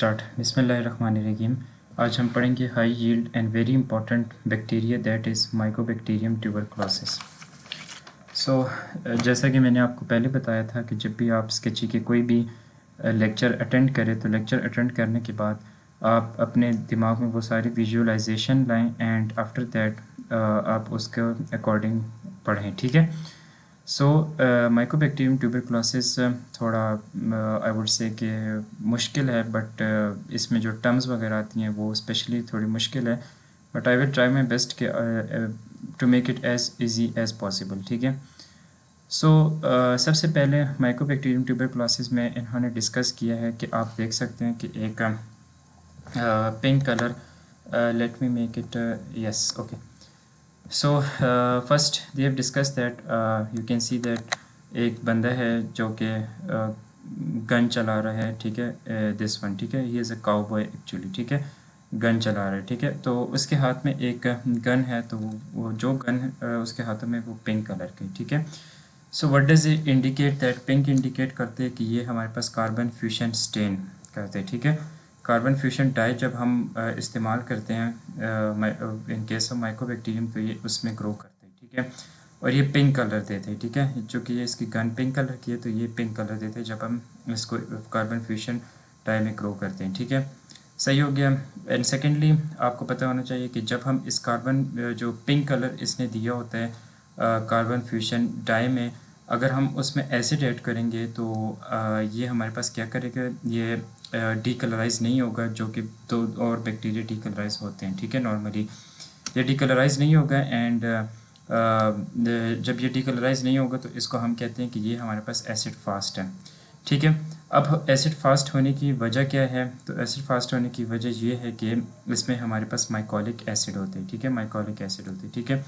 Start. बिस्मिल्लाहिर्रहमानिर्रहीम। आज हम पढ़ेंगे high yield and very important bacteria that is Mycobacterium tuberculosis. जैसा कि मैंने आपको पहले बताया था कि जब भी आप स्केची के कोई भी लेक्चर अटेंड करें तो लेक्चर अटेंड करने के बाद आप अपने दिमाग में वो सारी विजुअलाइजेशन लाएं एंड आफ्टर दैट आप उसके अकॉर्डिंग पढ़ें, ठीक है। माइकोबैक्टीरियम ट्यूबरकुलोसिस थोड़ा आई वुड से कि मुश्किल है, बट इसमें जो टर्म्स वगैरह आती हैं वो स्पेशली थोड़ी मुश्किल है, but I will try my best के to make it as easy as possible, ठीक है। सबसे पहले माइकोबैक्टीरियम ट्यूबरकुलोसिस में इन्होंने डिस्कस किया है कि आप देख सकते हैं कि एक pink colour, let me make it yes okay. First they have discuss that you can see that एक बंदा है जो कि गन चला रहा है, ठीक है, दिस वन, ठीक है, he is a cowboy actually, ठीक है, गन चला रहा है, ठीक है। तो उसके हाथ में एक गन है, तो वो जो गन उसके हाथों में वो पिंक कलर की, ठीक है। So what does it indicate that? Pink indicate करते हैं कि ये हमारे पास कार्बन फ्यूशन स्टेन करते हैं, ठीक है। कार्बन फ्यूशन डाई जब हम इस्तेमाल करते हैं इन केस ऑफ माइकोबैक्टीरियम तो ये उसमें ग्रो करते हैं, ठीक है, और ये पिंक कलर देते हैं, ठीक है। जो कि ये इसकी गन पिंक कलर की है तो ये पिंक कलर देते हैं जब हम इसको कार्बन फ्यूशन डाई में ग्रो करते हैं, ठीक है। सही हो गया। एंड सेकेंडली आपको पता होना चाहिए कि जब हम इस कार्बन जो पिंक कलर इसने दिया होता है कार्बन फ्यूशन डाई में, अगर हम उसमें एसिड ऐड करेंगे तो ये हमारे पास क्या करेगा, ये डीकलराइज नहीं होगा, जो कि दो और बैक्टीरिया डीकलराइज होते हैं, ठीक है। नॉर्मली ये डीकलराइज नहीं होगा एंड जब ये डीकलराइज नहीं होगा तो इसको हम कहते हैं कि ये हमारे पास एसिड फास्ट है, ठीक है। अब एसिड फास्ट होने की वजह क्या है? तो एसिड फास्ट होने की वजह ये है कि इसमें हमारे पास माइकोलिक एसिड होते हैं, ठीक है, माइकोलिक एसिड होते हैं, ठीक है।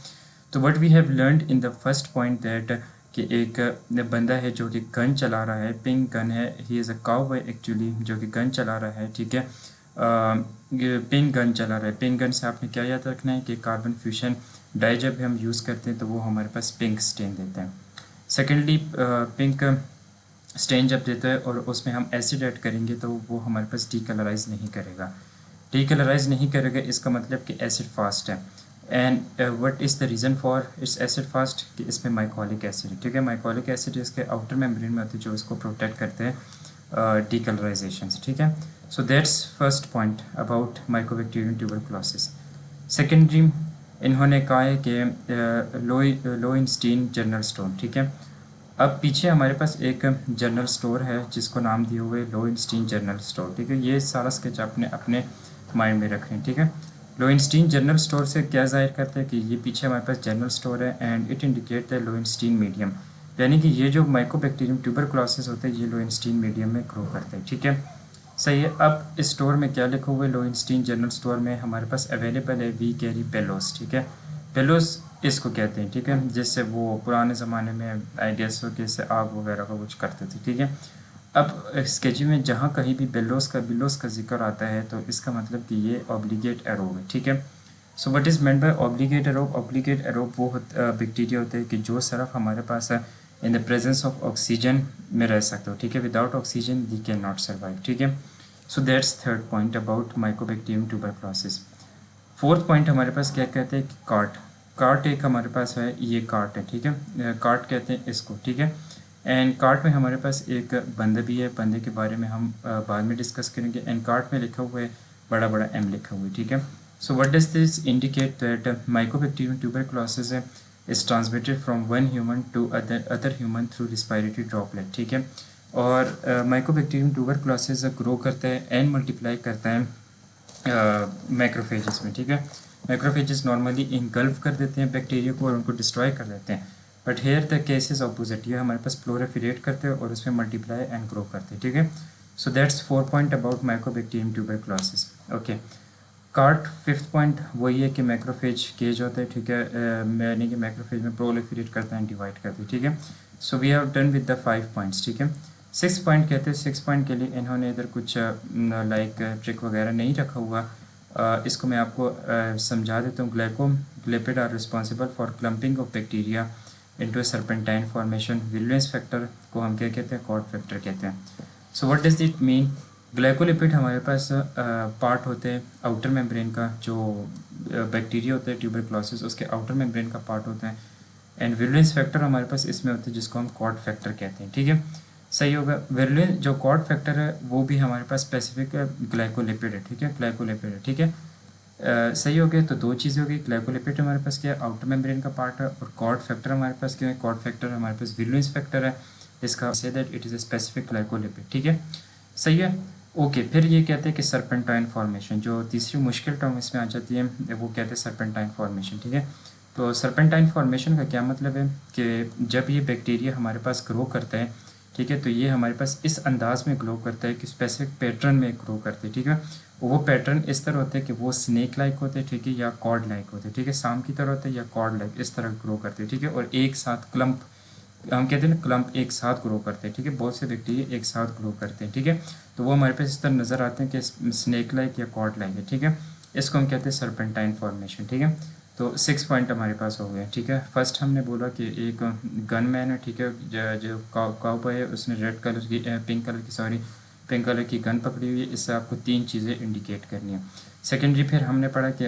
तो what we have learned in the first point that कि एक बंदा है जो कि गन चला रहा है, पिंक गन है, he is a cowboy actually, जो कि गन चला रहा है, ठीक है, पिंक गन चला रहा है। पिंक गन से आपने क्या याद रखना है कि कार्बन फ्यूशन डाई जब हम यूज़ करते हैं तो वो हमारे पास पिंक स्टेन देता है। सेकेंडली पिंक स्टेन जब देता है और उसमें हम एसिड ऐड करेंगे तो वो हमारे पास डीकलराइज नहीं करेगा। डीकलराइज नहीं करेगा इसका मतलब कि एसिड फास्ट है। And what is the reason for its acid fast कि इसमें माइकोलिक एसिड, ठीक है, माइकोलिक एसिड इसके आउटर मेम्ब्रेन में होती है जो इसको प्रोटेक्ट करते हैं डीकलराइजेशन से, ठीक है। So that's first point about mycobacterium tuberculosis. Secondary इन्होंने कहा है कि लोइनस्टीन जनरल स्टोर, ठीक है। अब पीछे हमारे पास एक जनरल स्टोर है जिसको नाम दिए हुए लोइनस्टीन जनरल स्टोर, ठीक है। ये सारा स्केच आपने अपने माइंड में रखें, ठीक है। लोइनस्टीन जनरल स्टोर से क्या जाहिर करता है कि ये पीछे हमारे पास जनरल स्टोर है and it indicate the Lowenstein medium, यानी कि ये जो माइकोबैक्टीरियम ट्यूबरकुलोसिस होते हैं ये लोइनस्टीन मीडियम में ग्रो करते हैं, ठीक है। सही है। अब इस स्टोर में क्या लिखा हुआ है? लोइनस्टीन जनरल स्टोर में हमारे पास अवेलेबल है वी कैरी पेलोस, ठीक है। पेलोस इसको कहते हैं, ठीक है, जिससे वो पुराने ज़माने में आइडियाज़ हो कि इससे आग वगैरह का कुछ करते थे, ठीक है। अब स्केची में जहाँ कहीं भी बिलोस का जिक्र आता है तो इसका मतलब कि ये ऑब्लिगेट एरोब है, ठीक है। So what is meant by obligate aerobe? Obligate aerobe वो बैक्टीरिया होते हैं कि जो सिर्फ हमारे पास in the presence of oxygen में रह सकते हो, ठीक है। Without oxygen they can not survive, ठीक है। So that's third point about mycobacterium tuberculosis. Fourth point हमारे पास क्या कहते हैं कि कार्ट एक हमारे पास है, ये कार्ट है, ठीक है, कार्ट कहते हैं इसको, ठीक है। एंड कार्ट में हमारे पास एक बंदा भी है, बंदे के बारे में हम बाद में डिस्कस करेंगे। एंड कार्ट में लिखा हुआ है बड़ा बड़ा एम लिखा हुआ है, ठीक है। So what does this indicate that mycobacterium tuberculosis is transmitted from one human to other human through respiratory droplet, ठीक है। और माइकोबैक्टीरियम ट्यूबरकुलोसिस ग्रो करता है एंड मल्टीप्लाई करता है मैक्रोफेजेस में, ठीक है। मैक्रोफेजेस नॉर्मली इनगल्फ कर देते हैं बैक्टीरिया को और उनको डिस्ट्रॉय कर देते हैं, but here the cases opposite, ये हमारे पास प्लोरिफरेट करते हैं और उसमें मल्टीप्लाई एंड ग्रो करते हैं, ठीक है। So that's 4 point about mycobacterium tuberculosis, okay. Cart fifth point वही है कि मैक्रोफेज केज होता है, ठीक है, यानी कि मैक्रोफेज में प्रोलिफरेट करता है, डिवाइड करता है, ठीक है। So we have done with the 5 points, ठीक है। 6 पॉइंट कहते हैं, 6 पॉइंट के लिए इन्होंने इधर कुछ लाइक ट्रिक वगैरह नहीं रखा हुआ। इसको मैं आपको समझा देता हूँ। Glycolipid are responsible for clumping of bacteria into serpentine formation. Virulence factor को हम क्या कहते हैं? कॉड फैक्टर कहते हैं। So what does it mean? Glycolipid हमारे पास पार्ट होते हैं आउटर मेम्ब्रेन का, जो बैक्टीरिया होते हैं ट्यूबरक्लोसिस उसके आउटर मेम्ब्रेन का पार्ट होता है। एंड विरुलेंस फैक्टर हमारे पास इसमें होते हैं जिसको हम कॉड फैक्टर कहते हैं, ठीक है, सही होगा। विरुलेंस जो कॉड फैक्टर है वो भी हमारे पास स्पेसिफिक ग्लाइकोलिपिड है, ठीक है, ग्लाइकोलिपिड है, ठीक है। सही हो गया। तो दो चीज़ें हो गई, ग्लाइकोलिपिड हमारे पास क्या है, आउटर मेम्ब्रेन का पार्ट है, और कॉड फैक्टर हमारे पास क्या है, कॉड फैक्टर हमारे पास विरुलेंस फैक्टर है, इसका say that it is a specific glycolipid, ठीक है, सही है। ओके, फिर ये कहते हैं कि सरपेंटाइन फॉर्मेशन, जो तीसरी मुश्किल टर्म इसमें आ जाती है वो कहते हैं सरपेंटाइन फॉर्मेशन, ठीक है। तो सरपेंटाइन फॉर्मेशन का क्या मतलब है कि जब ये बैक्टीरिया हमारे पास ग्रो करता है, ठीक है, तो ये हमारे पास इस अंदाज में ग्रो करता है कि स्पेसिफिक पैटर्न में ग्रो करते हैं, ठीक है। वो पैटर्न इस तरह होते हैं कि वो स्नेक लाइक होते हैं, ठीक है, या कॉर्ड लाइक होते हैं, ठीक है, सांप की तरह होते हैं या कॉर्ड लाइक, इस तरह ग्रो करते हैं, ठीक है। और एक साथ क्लम्प, हम कहते हैं ना क्लम्प, एक साथ ग्रो करते हैं, ठीक है, बहुत से बैक्टीरिया एक साथ ग्रो करते हैं, ठीक है। तो वो हमारे पास इस तरह नज़र आते हैं कि स्नेक लाइक या कॉर्ड लाइक है, ठीक है। इसको हम कहते हैं सरपेंटाइन फॉर्मेशन, ठीक है। तो 6 पॉइंट हमारे पास हो गए, ठीक है। फर्स्ट हमने बोला कि एक गन मैन है, ठीक है, जो काउबॉय है उसने रेड कलर की पिंक कलर की गन पकड़ी हुई है, इससे आपको 3 चीज़ें इंडिकेट करनी है। सेकेंडरी फिर हमने पढ़ा कि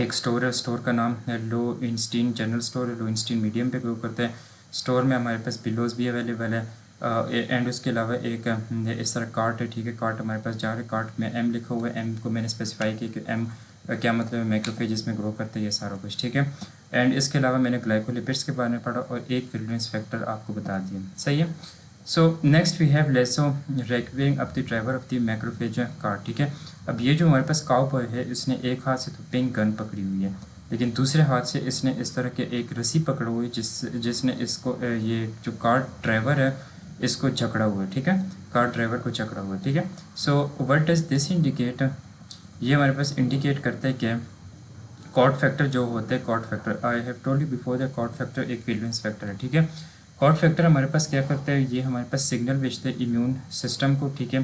एक स्टोर है, स्टोर का नाम है लो इंस्टीन जनरल स्टोर है, लो इंस्टीन मीडियम पे ग्रो करते हैं। स्टोर में हमारे पास पिलोज़ भी अवेलेबल है, एंड उसके अलावा एक इस तरह कार्ट है, ठीक है, कार्ट हमारे पास जा रहा है, कार्ट में एम लिखा हुआ है, एम को मैंने स्पेसिफाई किया कि एम क्या मतलब है, मैक्रोफेजेस में ग्रो करते हैं ये सारा कुछ, ठीक है। एंड इसके अलावा मैंने ग्लाइकोलिपिड्स के बारे में पढ़ा और एक विरुलेंस फैक्टर आपको बता दिया, सही है। So next we have lasso wrecking up the driver of the macrophage cart, ठीक है। अब ये जो हमारे पास काउबॉय है इसने एक हाथ से तो पिंक गन पकड़ी हुई है, लेकिन दूसरे हाथ से इसने इस तरह के एक रस्सी पकड़ा हुई है जिसने इसको ये जो कार ड्राइवर है इसको जकड़ा हुआ है, ठीक है, कार ड्राइवर को जकड़ा हुआ है, ठीक है। So what does this indicate, ये हमारे पास इंडिकेट करता है कि कॉर्ड फैक्टर जो होते हैं, cord factor I have told you before the cord factor एक विरुलेंस फैक्टर है, ठीक है। कॉर्ड फैक्टर हमारे पास क्या करता है, ये हमारे पास सिग्नल भेजते हैं इम्यून सिस्टम को, ठीक है।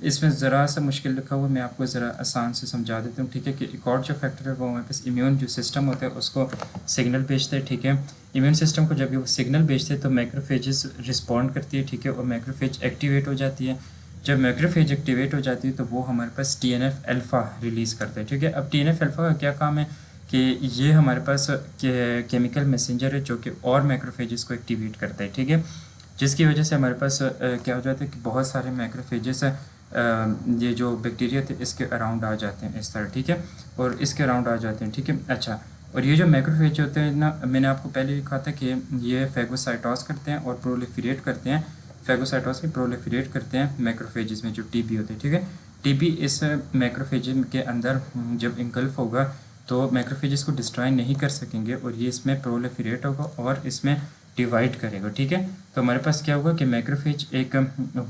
इसमें ज़रा सा मुश्किल लिखा हुआ, मैं आपको ज़रा आसान से समझा देता हूँ, ठीक है, कि कॉर्ड जो फैक्टर है वो हमारे पास इम्यून जो सिस्टम होता है उसको सिग्नल भेजते हैं, ठीक है। इम्यून सिस्टम को जब ये वो सिग्नल भेजते हैं तो मैक्रोफेजेस रिस्पॉन्ड करती है, ठीक है, और मैक्रोफेज एक्टिवेट हो जाती है। जब मैक्रोफेज एक्टिवेट हो जाती है तो वो हमारे पास TNF अल्फ़ा रिलीज़ करता है, ठीक है। अब TNF अल्फ़ा का क्या काम है कि ये हमारे पास केमिकल मैसेंजर है जो कि और मैक्रोफेजेस को एक्टिवेट करता है, ठीक है, जिसकी वजह से हमारे पास क्या हो जाता है कि बहुत सारे मैक्रोफेजेस ये जो बैक्टीरिया थे इसके अराउंड आ जाते हैं इस तरह, ठीक है, और इसके अराउंड आ जाते हैं, ठीक है। अच्छा, और ये जो मैक्रोफेज होते हैं ना, मैंने आपको पहले लिखा था कि ये फैगोसाइटोस करते हैं और प्रोलिफरेट करते हैं, फैगोसाइटोस के प्रोलिफरेट करते हैं मैक्रोफेजेस में जो टीबी होते हैं, ठीक है। टीबी इस मैक्रोफेज के अंदर जब इंगल्फ होगा तो मैक्रोफेजेस को डिस्ट्रॉय नहीं कर सकेंगे और ये इसमें प्रोलिफरेट होगा और इसमें डिवाइड करेगा, ठीक है। तो हमारे पास क्या होगा कि मैक्रोफेज एक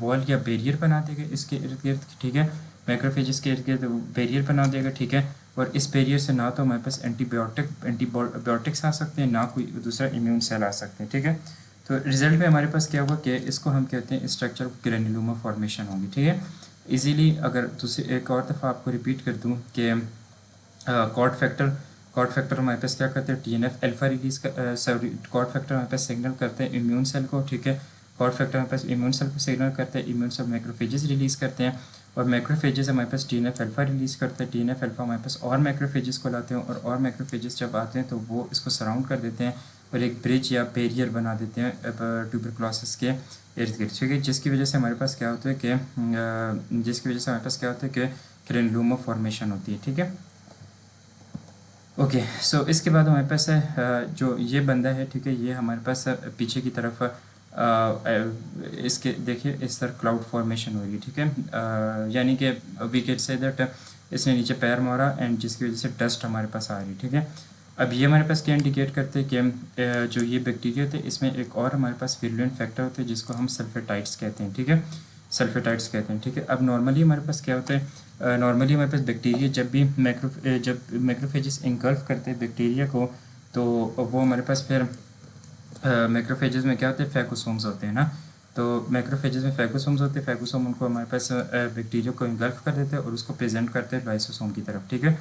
वॉल या बैरियर बना देगा इसके इर्द गिर्द, ठीक है, मैक्रोफेज इसके इर्द गिर्द बैरियर बना देगा, ठीक है। और इस बैरियर से ना तो हमारे पास एंटीबायोटिक्स आ सकते हैं, ना कोई दूसरा इम्यून सेल आ सकते हैं, ठीक है। तो रिजल्ट में हमारे पास क्या होगा कि इसको हम कहते हैं स्ट्रक्चर ग्रेनुलोमा फॉर्मेशन होगी, ठीक है। इजीली अगर दूसरी एक और दफ़ा आपको रिपीट कर दूं कि कॉर्ड फैक्टर हमारे पास क्या करते हैं, TNF alpha release sorry cord factor हमारे पास सिग्नल करते हैं इम्यून सेल को, ठीक है। कॉर्ड फैक्टर हमारे पास इम्यून सेल को सिग्नल करते हैं, इम्यून सेल मैक्रोफेजेस रिलीज़ करते हैं और मैक्रोफेजेस हमारे पास TNF अल्फा रिलीज़ करते हैं, TNF अल्फा हमारे पास और मैक्रोफेजेस को लाते हैं और मैक्रोफेजेस जब आते हैं तो वो इसको सराउंड कर देते हैं और एक ब्रिज या बैरियर बना देते हैं ट्यूबरक्लोसिस के इर्द गिर्द, ठीक है, जिसकी वजह से हमारे पास क्या होता है कि ग्रेनुलोमा फॉर्मेशन होती है, ठीक है। ओके, सो इसके बाद हमारे पास है जो ये बंदा है, ठीक है, ये हमारे पास पीछे की तरफ इसके देखिए इस तरह क्लाउड फॉर्मेशन हो रही है, ठीक है, यानी कि वी कैन से दैट इसने नीचे पैर मारा एंड जिसकी वजह से डस्ट हमारे पास आ रही है, ठीक है। अब ये हमारे पास क्या इंडिकेट करते हैं कि जो ये बैक्टीरिया होते हैं इसमें एक और हमारे पास विरुलेंट फैक्टर होते हैं जिसको हम सल्फेटाइड्स कहते हैं, ठीक है, सल्फेटाइड्स कहते हैं, ठीक है। अब नॉर्मली हमारे पास क्या होता है, नॉर्मली हमारे पास बैक्टीरिया जब मैक्रोफेजेस इंगल्फ करते हैं बैक्टीरिया को तो वो हमारे पास फिर मैक्रोफेजेस में क्या होते हैं, फैगोसोम्स होते हैं ना, तो मैक्रोफेजेस में फैगोसोम्स होते हैं, फैगोसोम उनको हमारे पास बैक्टीरिया को इंगल्फ कर देते हैं और उसको प्रेजेंट करते हैं लाइसोसोम की तरफ, ठीक है।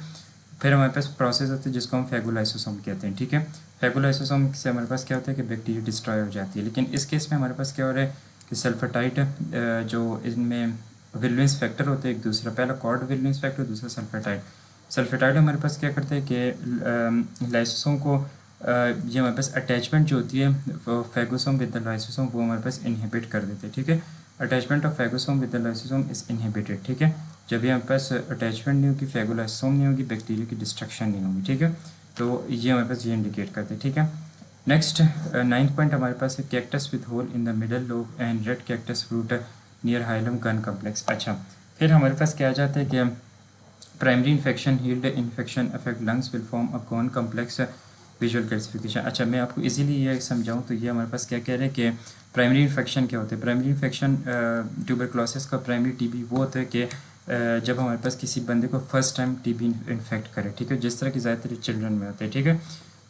फिर हमारे पास प्रोसेस होती है जिसको हम फैगोलाइसोसोम कहते हैं, ठीक है। फैगोलाइसोसोम से हमारे पास क्या होता है कि बैक्टीरिया डिस्ट्रॉय हो जाती है, लेकिन इस केस में हमारे पास क्या हो रहा है कि सल्फेटाइड जो इनमें विलुएंस फैक्टर होते हैं एक दूसरा, पहला कॉर्ड विलुएंस फैक्टर, दूसरा सल्फेटाइड। सल्फेटाइड हमारे पास क्या करते हैं कि लाइसोसोम को ये हमारे पास अटैचमेंट जो होती है फैगोसोम विद द लाइसोसोम वो हमारे पास इनहिबिट कर देते हैं, ठीक है। Attachment of phagosome with the lysosome is inhibited, ठीक है। जब ये हमारे पास अटैचमेंट नहीं होगी, फैगोलाइसोसोम नहीं होगी, बैक्टीरिया की डिस्ट्रक्शन नहीं होगी, ठीक है। तो ये हमारे पास ये इंडिकेट करते हैं, ठीक है। नेक्स्ट 9th पॉइंट हमारे पास है cactus with hole in the middle lobe and red cactus fruit near hilum Ghon complex. अच्छा, फिर हमारे पास क्या आ जाता है कि primary infection healed infection affect lungs will form a Ghon complex visual calcification. अच्छा, मैं आपको इजीली ये समझाऊं तो ये हमारे पास क्या कह रहे हैं कि प्राइमरी इन्फेक्शन क्या होते हैं। प्राइमरी इन्फेक्शन ट्यूबरक्लोसिस का प्राइमरी टीबी वो होता है कि जब हमारे पास किसी बंदे को फर्स्ट टाइम टीबी इन्फेक्ट करे, ठीक है, जिस तरह की ज़्यादातर चिल्ड्रन में होते हैं, ठीक है।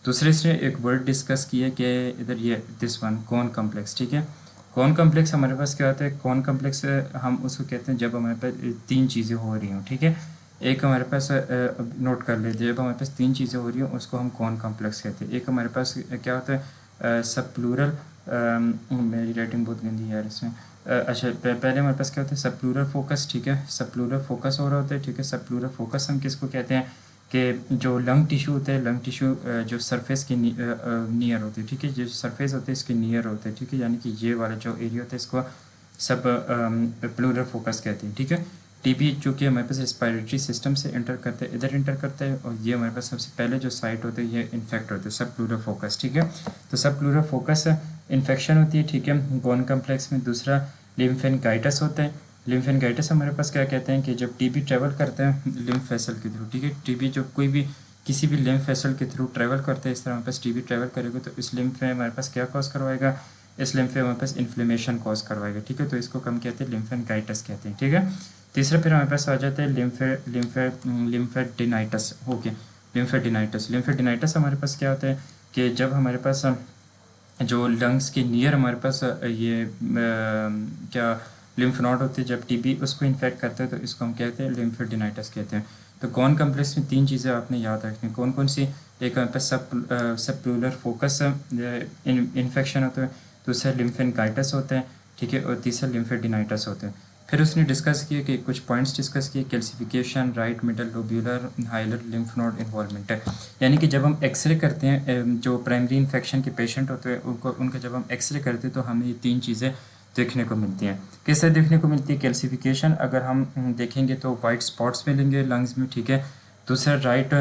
दूसरे से एक वर्ड डिस्कस किया कि इधर ये दिस वन कॉन कम्प्लेक्स, ठीक है। कॉन कम्प्लेक्स हमारे पास क्या होता है, कॉन कम्प्लेक्स हम उसको कहते हैं जब हमारे पास तीन चीज़ें हो रही हों, ठीक है। एक हमारे पास नोट कर लेते हैं, जब हमारे पास तीन चीज़ें हो रही हैं उसको हम कॉन कम्प्लेक्स कहते हैं। एक हमारे पास क्या होता है सब प्लूरल, मेरी राइटिंग बहुत गंदी है यार इसमें। अच्छा, पहले हमारे पास क्या होता है सब प्लूरल फोकस, ठीक है, सब प्लूरल फोकस हो रहा होता है, ठीक है। सब प्लूरल फोकस हम किसको कहते हैं कि जो लंग टिश्यू होते हैं, लंग टिश्यू जो सरफेस के नियर होते हैं, ठीक है, जो सरफेस होते हैं इसके नियर होते हैं, ठीक है, यानी कि ये वाला जो एरिया होता है इसको सब प्लूरल फोकस कहते हैं, ठीक है। टीबी चूँकि हमारे पास रेस्पिरेटरी सिस्टम से इंटर करते हैं, इधर इंटर करता है, और ये हमारे पास सबसे पहले जो साइट होते हैं ये इन्फेक्ट होते हैं सब प्लूरल फोकस, ठीक है। तो सब प्लूरल फोकस इन्फेक्शन होती है, ठीक है, कॉन कम्प्लेक्स में। दूसरा लिम्फेंगाइटिस होता है। लिम्फेंगाइटिस हमारे पास क्या कहते हैं कि जब टीबी ट्रैवल करते हैं लिम्फ वेसल के थ्रू, ठीक है, टीबी जो कोई भी किसी भी लिम्फ वेसल के थ्रू ट्रैवल करते हैं, इस तरह हमारे पास टीबी ट्रैवल करेगा तो इस लिम्फ में हमारे पास क्या कॉज करवाएगा, इस लिम्फ में हमारे पास इन्फ्लेमेशन कॉज करवाएगा, ठीक है। तो इसको हम कहते हैं लिम्फेंगाइटिस कहते हैं, ठीक है। तीसरा फिर हमारे पास आ जाता है लिम्फेडिनाइटिस, ओके, लिम्फेडिनाइटिस। लिम्फेडिनाइटिस हमारे पास क्या होता है कि जब हमारे पास जो लंग्स के नियर हमारे पास ये क्या लिम्फ नोड होते हैं, जब टीबी उसको इन्फेक्ट करते हैं तो इसको हम कहते हैं लिम्फेडिनाइटिस कहते हैं। तो कॉन कम्प्लेक्स में तीन चीज़ें आपने याद रखनी, कौन कौन सी, एक हमारे पास सब प्लूरल फोकस इन्फेक्शन होता है, दूसरा लिम्फेंगाइटिस होता है, ठीक है, और तीसरा लिम्फेडिनाइटिस होता है। फिर उसने डिस्कस किए कि कुछ पॉइंट्स डिस्कस किए, calcification, right middle lobular hilar lymph node involvement है, यानी कि जब हम एक्सरे करते हैं जो प्राइमरी इन्फेक्शन के पेशेंट होते हैं उनका जब हम एक्सरे करते हैं तो हमें ये तीन चीज़ें देखने को मिलती हैं। किस तरह देखने को मिलती है, कैल्सिफिकेशन अगर हम देखेंगे तो वाइट स्पॉट्स मिलेंगे लंग्स में, ठीक है। दूसरा राइट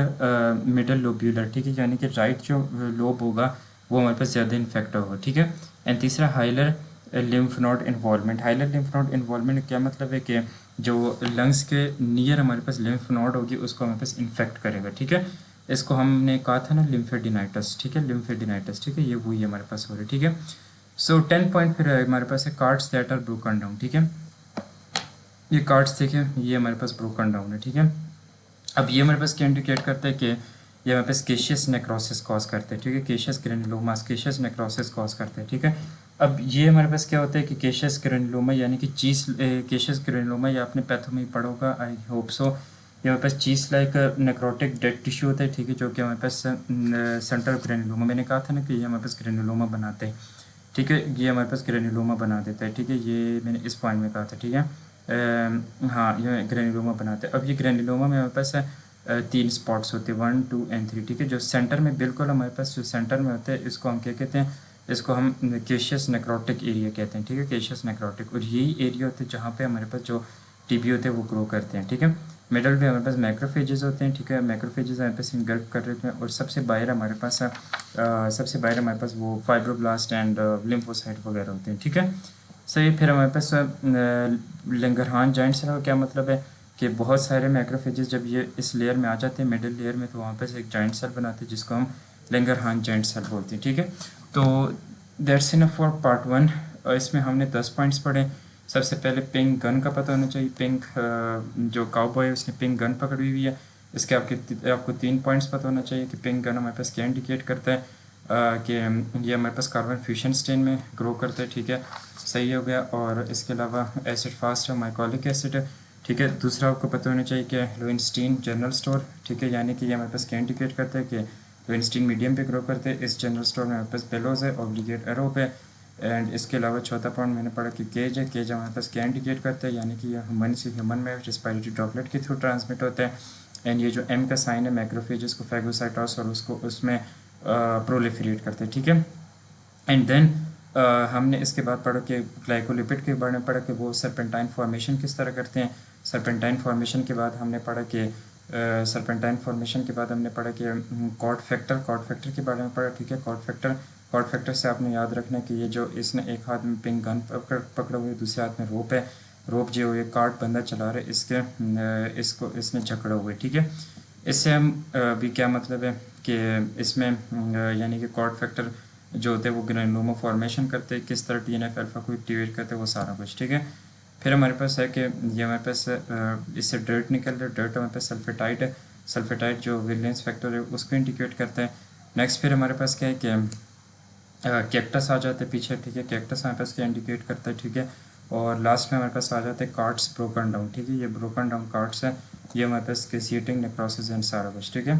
मिडल लोब्यूलर, ठीक है, यानी कि राइट जो लोब होगा वो हमारे पास ज़्यादा इन्फेक्ट होगा, ठीक है। एंड तीसरा hilar lymph node involvement. Hilar lymph node involvement क्या मतलब है कि जो लंग्स के नियर हमारे पास लिम्फ नोड होगी उसको हमारे पास इन्फेक्ट करेगा, ठीक है। इसको हमने कहा था ना लिम्फेडिनाइटिस, ठीक है, लिम्फेडिनाइटिस, ठीक है, ये वही हमारे पास हो रहा है, ठीक है। सो 10 पॉइंट फिर हमारे पास है cards that are broken down, ठीक है। ये कार्ड्स देखें, ये हमारे पास ब्रोकन डाउन है, ठीक है। अब ये हमारे पास क्या इंडिकेट करता है कि ये हमारे पास केशियस नेक्रोसिस कॉज करते हैं, ठीक है, caseous granuloma caseous necrosis cause करते हैं, ठीक है। अब ये हमारे पास क्या होता है कि केशियस ग्रेनुलोमा यानी कि चीज केशियस ग्रेनुलोमा, या आपने पैथो में पढ़ा होगा, आई होप सो। ये हमारे पास चीज लाइक नेक्रोटिक डेड टिश्यू होता है, ठीक है, जो कि हमारे पास सेंट्रल ग्रेनुलोमा, मैंने कहा था ना कि ये हमारे पास ग्रेनुलोमा बनाते हैं, ठीक है, ये हमारे पास ग्रेनुलोमा बना देता है, ठीक है, ये मैंने इस पॉइंट में कहा था, ठीक है। हाँ, ये ग्रेनुलोमा बनाते हैं। अब ये ग्रेनुलोमा में हमारे पास तीन स्पॉट्स होते हैं 1 2 एंड 3, ठीक है। जो सेंटर में बिल्कुल हमारे पास जो सेंटर में होते हैं इसको हम क्या कहते हैं, इसको हम केशियस नेक्रोटिक एरिया कहते हैं, ठीक है, केशियस नेक्रोटिक। और यही एरिया होते हैं जहाँ पे हमारे पास जो टीबी होते हैं वो ग्रो करते हैं, ठीक है। मिडल में हमारे पास मैक्रोफेजेस होते हैं, ठीक है, मैक्रोफेजेस हमारे पास इनगल्फ कर रहे हैं। और सबसे बाहर हमारे पास वो फाइब्रोब्लास्ट एंड लिम्फोसाइट वगैरह होते हैं, ठीक है। सही, फिर हमारे पास लंगरहान जॉइंट सेल का क्या मतलब है कि बहुत सारे मैक्रोफेजेस जब ये इस लेयर में आ जाते हैं मिडिल लेयर में तो वहाँ पर एक जॉइंट सेल बनाते हैं जिसको हम लंगरहान जॉइंट सेल बोलते हैं, ठीक है। तो दैट्स इनफ फॉर पार्ट 1। इसमें हमने 10 पॉइंट्स पढ़े। सबसे पहले पिंक गन का पता होना चाहिए, पिंक जो काउबॉय है उसने पिंक गन पकड़ी हुई है, इसके आपको 3 पॉइंट्स पता होना चाहिए कि पिंक गन हमारे पास क्या इंडिकेट करता है कि ये हमारे पास कार्बन फ्यूशन स्टेन में ग्रो करता है, ठीक है, सही हो गया। और इसके अलावा एसिड फास्ट है, माइकोलिक एसिड है, ठीक है। दूसरा आपको पता होना चाहिए कि लोइनस्टीन जनरल स्टोर, ठीक है, यानी कि ये हमारे पास क्या इंडिकेट करता है कि लोइनस्टीन मीडियम पे ग्रो करते हैं। इस जनरल स्टोर में हमारे पास बेलोज है, ऑब्लिगेट एरोप है, एंड इसके अलावा चौथा पॉइंट मैंने पढ़ा कि केज है। केज हमारे पास क्या इंडिकेट करता है, यानी कि ये ह्यूमन से ह्यूमन में रेस्पिरेटरी ड्रॉपलेट के थ्रू ट्रांसमिट होता है। एंड ये जो एम का साइन है मैक्रोफेजेस को फैगोसाइटोस और उसको उसमें प्रोलिफरेट करते हैं, ठीक है। एंड देन हमने इसके बाद पढ़ा कि ग्लाइकोलिपिड के बारे में पढ़ा कि वो सरपेंटाइन फॉर्मेशन किस तरह करते हैं। सरपेंटाइन फॉर्मेशन के बाद हमने पढ़ा कि सरपेंटाइन फॉर्मेशन के बाद हमने पढ़ा कि कॉर्ड फैक्टर के बारे में पढ़ा, ठीक है। कॉर्ड फैक्टर से आपने याद रखना कि ये जो इसने एक हाथ में पिंक गन पकड़ा हुआ है, दूसरे हाथ में रोप है। रोप जो ये कार्ड बंदा चला रहा है, इसको इसने जकड़ा हुआ है, ठीक है। इससे हम भी क्या मतलब है कि इसमें यानी कि कॉर्ड फैक्टर जो होते हैं वो ग्रेनुलोमा फॉर्मेशन करते हैं, किस तरह TNF अल्फा को एक्टिवेट करते हैं, वो सारा कुछ, ठीक है। फिर हमारे पास है कि ये हमारे पास इससे डर्ट निकल रहा है। डर्ट हमारे पास सल्फेटाइट है। सल्फेटाइट जो विलेंस फैक्टर है उसको इंडिकेट करता है। नेक्स्ट फिर हमारे पास क्या है कि कैक्टस आ जाते हैं पीछे, ठीक है। कैक्टस हमारे पास क्या इंडिकेट करता है, ठीक है। और लास्ट में हमारे पास आ जाते हैं कार्ड्स ब्रोकन डाउन, ठीक है। ये ब्रोकन डाउन कार्ड्स है, ये हमारे पास सीटिंग नेक्रोसिस एंड सारा कुछ, ठीक है।